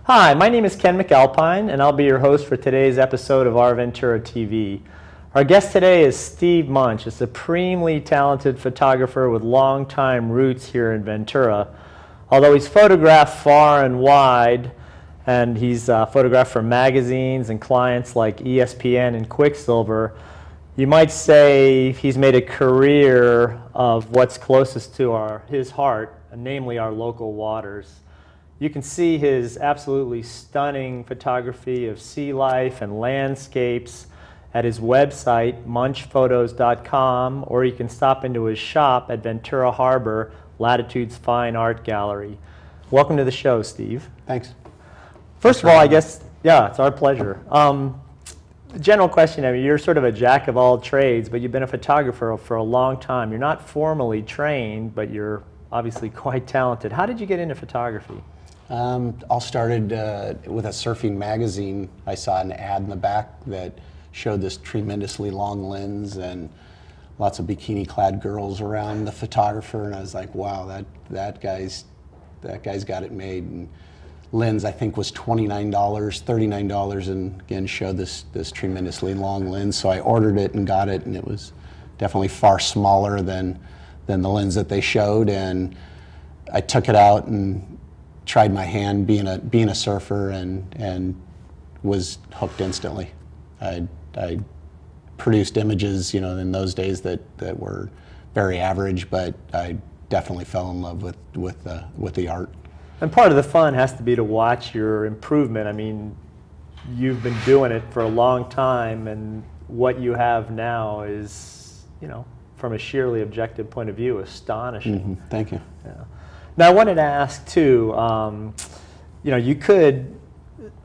Hi, my name is Ken McAlpine, and I'll be your host for today's episode of Our Ventura TV. Our guest today is Steve Munch, a supremely talented photographer with long-time roots here in Ventura. Although he's photographed far and wide, and he's photographed for magazines and clients like ESPN and Quicksilver, you might say he's made a career of what's closest to his heart, namely our local waters. You can see his absolutely stunning photography of sea life and landscapes at his website, munchphotos.com, or you can stop into his shop at Ventura Harbor, Latitude's Fine Art Gallery. Welcome to the show, Steve. Thanks. First of all, I guess, yeah, it's our pleasure. General question, I mean, you're sort of a jack of all trades, but you've been a photographer for a long time. You're not formally trained, but you're obviously quite talented. How did you get into photography? All started with a surfing magazine. I saw an ad in the back that showed this tremendously long lens and lots of bikini-clad girls around the photographer, and I was like, wow, that guy's got it made. And lens, I think, was $29, $39, and again showed this tremendously long lens. So I ordered it and got it, and it was definitely far smaller than the lens that they showed. And I took it out and tried my hand being a surfer, and was hooked instantly. I produced images, you know, in those days that were very average, but I definitely fell in love with the art. And part of the fun has to be to watch your improvement. I mean, you've been doing it for a long time, and what you have now is, you know, from a sheerly objective point of view, astonishing. Mm-hmm. Thank you. Yeah. Now, I wanted to ask too, you know, you could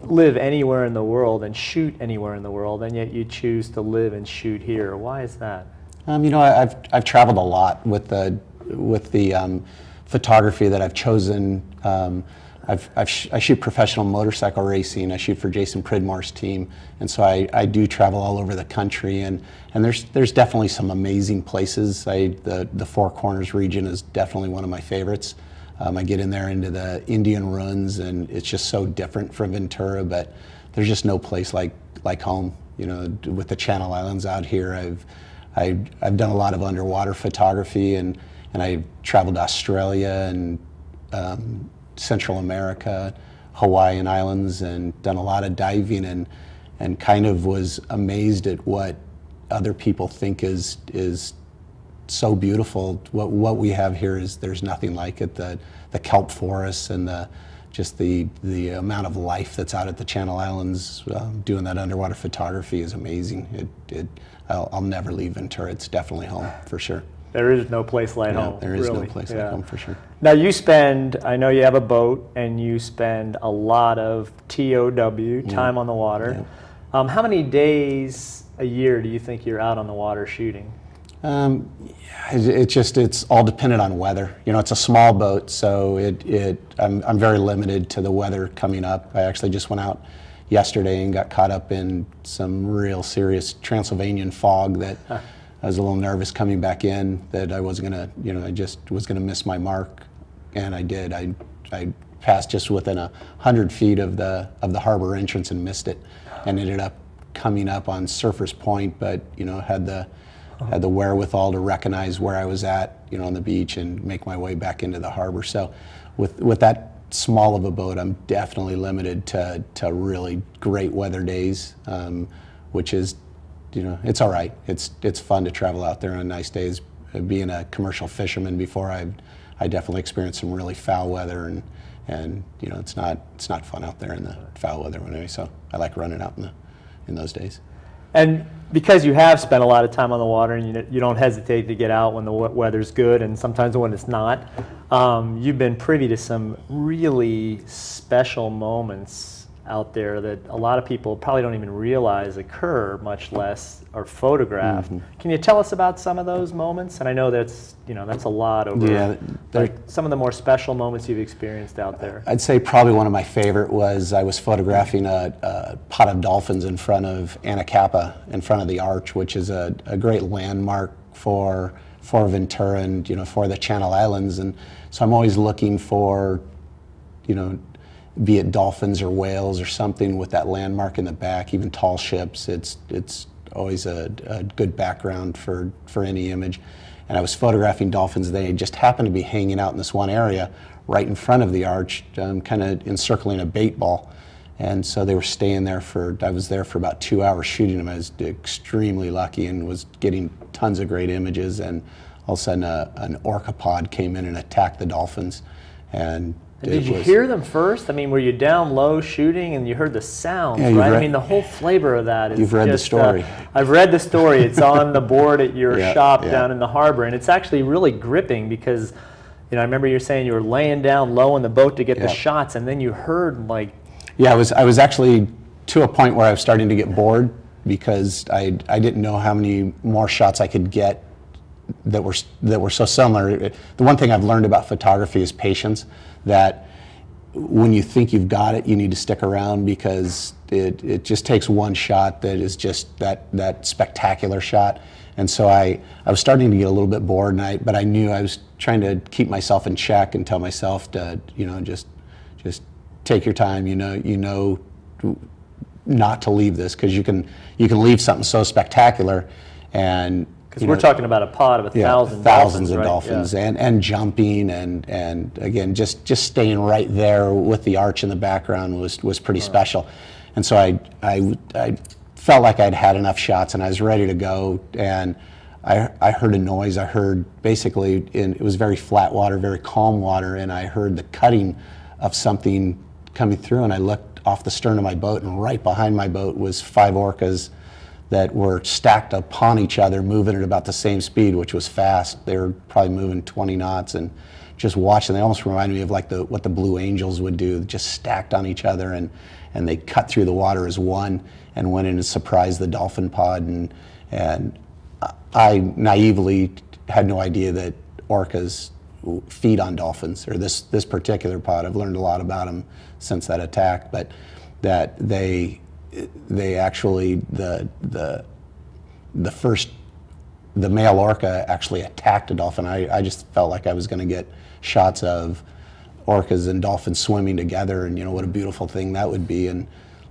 live anywhere in the world and shoot anywhere in the world, and yet you choose to live and shoot here. Why is that? You know, I've traveled a lot with the photography that I've chosen. I shoot professional motorcycle racing. I shoot for Jason Pridmore's team, and so I do travel all over the country. And there's definitely some amazing places. The Four Corners region is definitely one of my favorites. I get in there into the Indian ruins, and it's just so different from Ventura, but there's just no place like home. You know, with the Channel Islands out here, I've done a lot of underwater photography, and I've traveled to Australia and Central America, Hawaiian Islands, and done a lot of diving, and kind of was amazed at what other people think is so beautiful. What we have here is, there's nothing like it. The kelp forests and just the amount of life that's out at the Channel Islands doing that underwater photography is amazing. I'll never leave Ventura. It's definitely home for sure. There is no place like home. There is really. No place like home for sure. Now I know you have a boat, and you spend a lot of TOW, time on the water. Yeah. How many days a year do you think you're out on the water shooting? It's all dependent on weather. You know, it's a small boat, so I'm very limited to the weather coming up. I actually just went out yesterday and got caught up in some real serious Transylvanian fog that I was a little nervous coming back in, that I wasn't gonna, you know, I just was gonna miss my mark, and I did. I passed just within 100 feet of the harbor entrance and missed it, and ended up coming up on Surfers Point, but you know, had the wherewithal to recognize where I was at, you know, on the beach, and make my way back into the harbor. So with that small of a boat, I'm definitely limited to really great weather days, which is, you know, it's all right. It's fun to travel out there on nice days. Being a commercial fisherman before, I definitely experienced some really foul weather, and you know, it's not fun out there in the foul weather anyway. So I like running out in those days. And because you have spent a lot of time on the water, and you don't hesitate to get out when the weather's good, and sometimes when it's not, you've been privy to some really special moments out there that a lot of people probably don't even realize occur, much less are photographed. Mm-hmm. Can you tell us about some of those moments? And I know that's a lot over, like some of the more special moments you've experienced out there. I'd say probably one of my favorite was I was photographing a pod of dolphins in front of Anacapa, in front of the Arch, which is a great landmark for Ventura and for the Channel Islands. And so I'm always looking for be it dolphins or whales or something with that landmark in the back, even tall ships. It's always a good background for any image. And I was photographing dolphins. They just happened to be hanging out in this one area right in front of the arch, kind of encircling a bait ball. And so they were staying there I was there for about 2 hours shooting them. I was extremely lucky and was getting tons of great images. And all of a sudden an orca pod came in and attacked the dolphins. And did you hear them first? I mean, were you down low shooting and you heard the sounds, right? I mean, the whole flavor of that is You've read just, the story. I've read the story. It's on the board at your shop yeah. down in the harbor, and it's actually really gripping because, you know, I remember you were saying you were laying down low in the boat to get the shots, and then you heard like... Yeah, I was actually to a point where I was starting to get bored because I didn't know how many more shots I could get that were so similar. The one thing I've learned about photography is patience, that when you think you've got it, you need to stick around because it just takes one shot that is just that spectacular shot. And so I was starting to get a little bit bored, but I knew I was trying to keep myself in check and tell myself to, you know, just take your time, you know not to leave this, because you can leave something so spectacular. And because we're talking about a pod of thousands of right? dolphins, and jumping, and again just staying right there with the arch in the background was pretty special. And so I felt like I'd had enough shots and I was ready to go, and I heard a noise. I heard basically, it was very flat water, very calm water, and I heard the cutting of something coming through, and I looked off the stern of my boat, and right behind my boat was 5 orcas that were stacked upon each other, moving at about the same speed, which was fast. They were probably moving 20 knots, and just watching, they almost reminded me of like what the Blue Angels would do, just stacked on each other, and they cut through the water as one and went in and surprised the dolphin pod. And I naively had no idea that orcas feed on dolphins, or this particular pod. I've learned a lot about them since that attack, but that they actually, the male orca actually attacked a dolphin. I just felt like I was going to get shots of orcas and dolphins swimming together, and you know what a beautiful thing that would be. And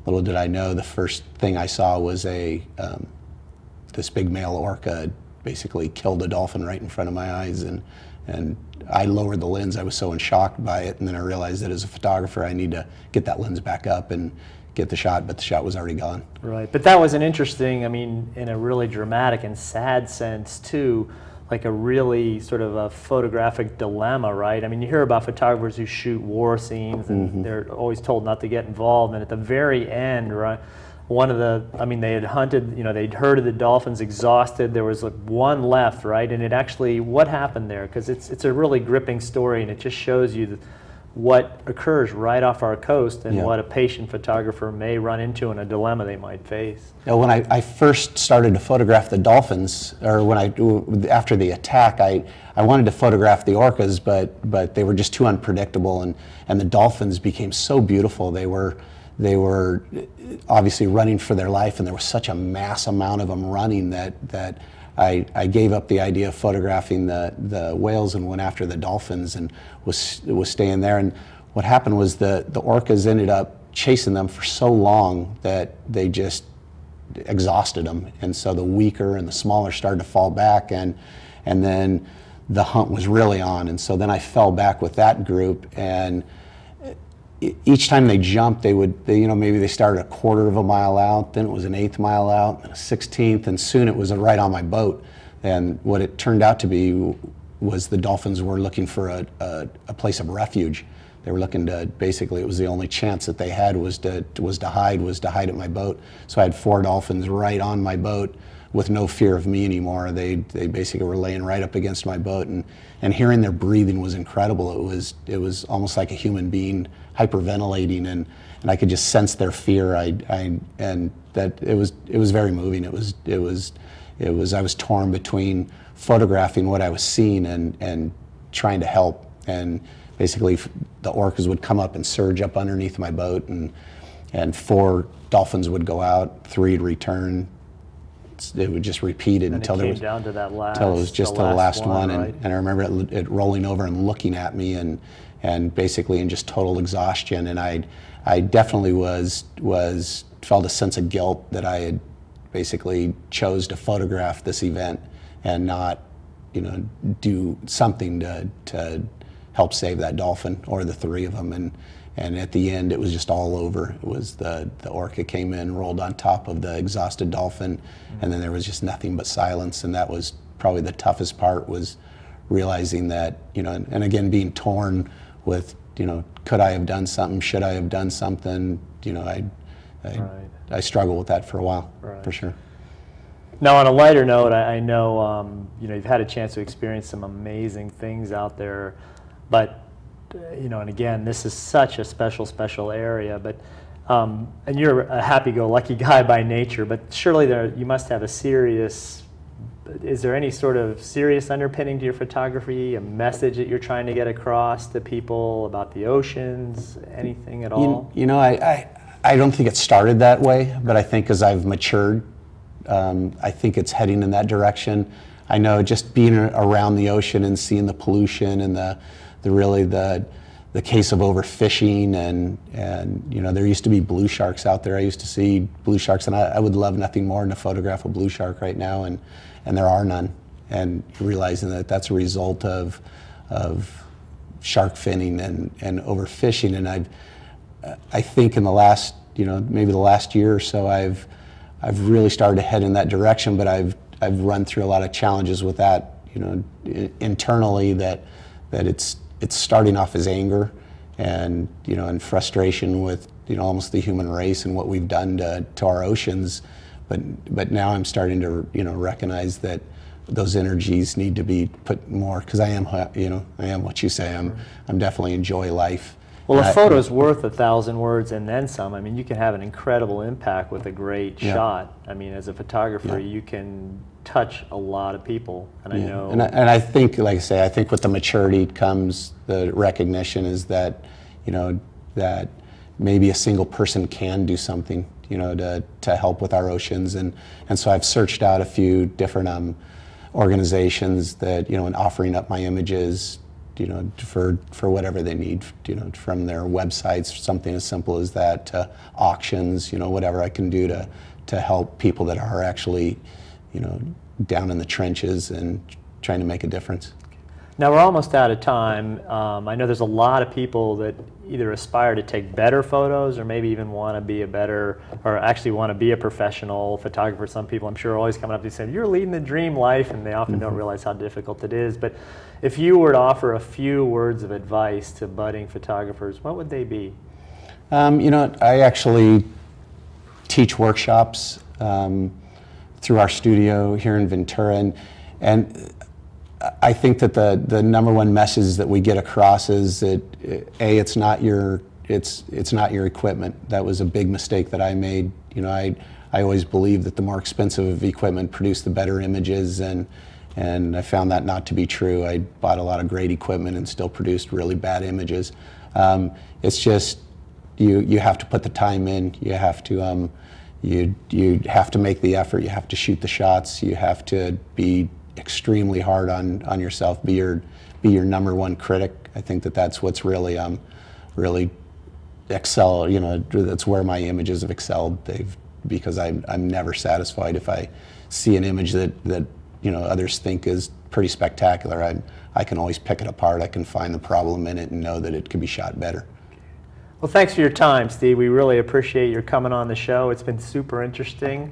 little did I know, the first thing I saw was this big male orca basically killed a dolphin right in front of my eyes, and I lowered the lens. I was so in shock by it, and then I realized that as a photographer I need to get that lens back up and get the shot, but the shot was already gone. Right, but that was an interesting, I mean, in a really dramatic and sad sense too, like a really sort of a photographic dilemma, right? I mean, you hear about photographers who shoot war scenes, and they're always told not to get involved, and at the very end, right, they had hunted, you know, they'd herded the dolphins, exhausted, there was like one left, right? And it actually, what happened there? Because it's a really gripping story, and it just shows you what occurs right off our coast, and what a patient photographer may run into and a dilemma they might face. You know, when I first started to photograph the dolphins, or after the attack, I wanted to photograph the orcas, but they were just too unpredictable, and the dolphins became so beautiful. They were obviously running for their life, and there was such a mass amount of them running that I gave up the idea of photographing the whales and went after the dolphins and was staying there. And what happened was the orcas ended up chasing them for so long that they just exhausted them. And so the weaker and the smaller started to fall back, and then the hunt was really on. And so then I fell back with that group, and each time they jumped, maybe they started a 1/4 of a mile out, then it was an 1/8 mile out, and a 1/16th, and soon it was right on my boat. And what it turned out to be was the dolphins were looking for a place of refuge. They were looking to, basically, it was the only chance that they had was to hide at my boat. So I had 4 dolphins right on my boat with no fear of me anymore. They basically were laying right up against my boat, and hearing their breathing was incredible. It was almost like a human being hyperventilating, and I could just sense their fear. And that it was very moving. I was torn between photographing what I was seeing and trying to help. And basically the orcas would come up and surge up underneath my boat, and 4 dolphins would go out, 3 would return. It would just repeat it until it was just the last one. Right? And I remember it rolling over and looking at me, and and basically in just total exhaustion. And I definitely felt a sense of guilt that I had basically chose to photograph this event and not, you know, do something to help save that dolphin or the three of them. And at the end, it was just all over. It was the orca came in, rolled on top of the exhausted dolphin, and then there was just nothing but silence. And that was probably the toughest part, was realizing that, you know, and again, being torn with, you know, could I have done something? Should I have done something? You know, I struggled with that for a while, for sure. Now, on a lighter note, I know, you know, you've had a chance to experience some amazing things out there, but you know, and again, this is such a special area, but and you're a happy-go-lucky guy by nature, but surely you must have a serious, is there any sort of serious underpinning to your photography, a message that you're trying to get across to people about the oceans, anything at all? You know, I don't think it started that way, but I think as I've matured, I think it's heading in that direction. I know just being around the ocean and seeing the pollution and the case of overfishing, and you know, there used to be blue sharks out there. I used to see blue sharks, and I would love nothing more than to photograph a blue shark right now, and there are none. And realizing that that's a result of shark finning and overfishing. And I think in the last, you know, maybe the last year or so, I've really started to head in that direction. But I've run through a lot of challenges with that, you know, internally, that it's starting off as anger and, you know, and frustration with, you know, almost the human race and what we've done to our oceans. But now I'm starting to, you know, recognize that those energies need to be put more, because I am, you know, I am what you say. I'm definitely enjoy life. Well, a photo's worth 1,000 words and then some. I mean, you can have an incredible impact with a great shot. I mean, as a photographer, you can touch a lot of people, and I know. And I think, like I say, I think with the maturity comes the recognition, is that, you know, that maybe a single person can do something, you know, to help with our oceans. And so I've searched out a few different organizations that, you know, and offering up my images, you know, for whatever they need, you know, from their websites, something as simple as that, to auctions, you know, whatever I can do to help people that are actually, you know, down in the trenches and trying to make a difference. Now, we're almost out of time. I know there's a lot of people that either aspire to take better photos or maybe even want to be a better, or actually want to be a professional photographer. Some people, I'm sure, are always coming up to you and saying, you're leading the dream life, and they often don't realize how difficult it is. But if you were to offer a few words of advice to budding photographers, what would they be? You know, I actually teach workshops through our studio here in Ventura, and I think that the #1 message that we get across is that it's not your equipment. That was a big mistake that I made. You know, I always believed that the more expensive equipment produced the better images, and I found that not to be true. I bought a lot of great equipment and still produced really bad images. It's just you have to put the time in. You have to you have to make the effort. You have to shoot the shots. You have to be extremely hard on yourself. Be your #1 critic. I think that's what's really excel. You know, that's where my images have excelled. Because I'm never satisfied if I see an image that you know, others think is pretty spectacular. I can always pick it apart. I can find the problem in it and know that it could be shot better. Well, thanks for your time, Steve. We really appreciate your coming on the show. It's been super interesting.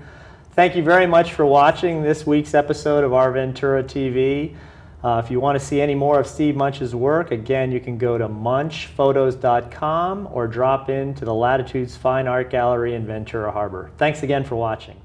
Thank you very much for watching this week's episode of Our Ventura TV. If you want to see any more of Steve Munch's work, again, you can go to munchphotos.com or drop in to the Latitudes Fine Art Gallery in Ventura Harbor. Thanks again for watching.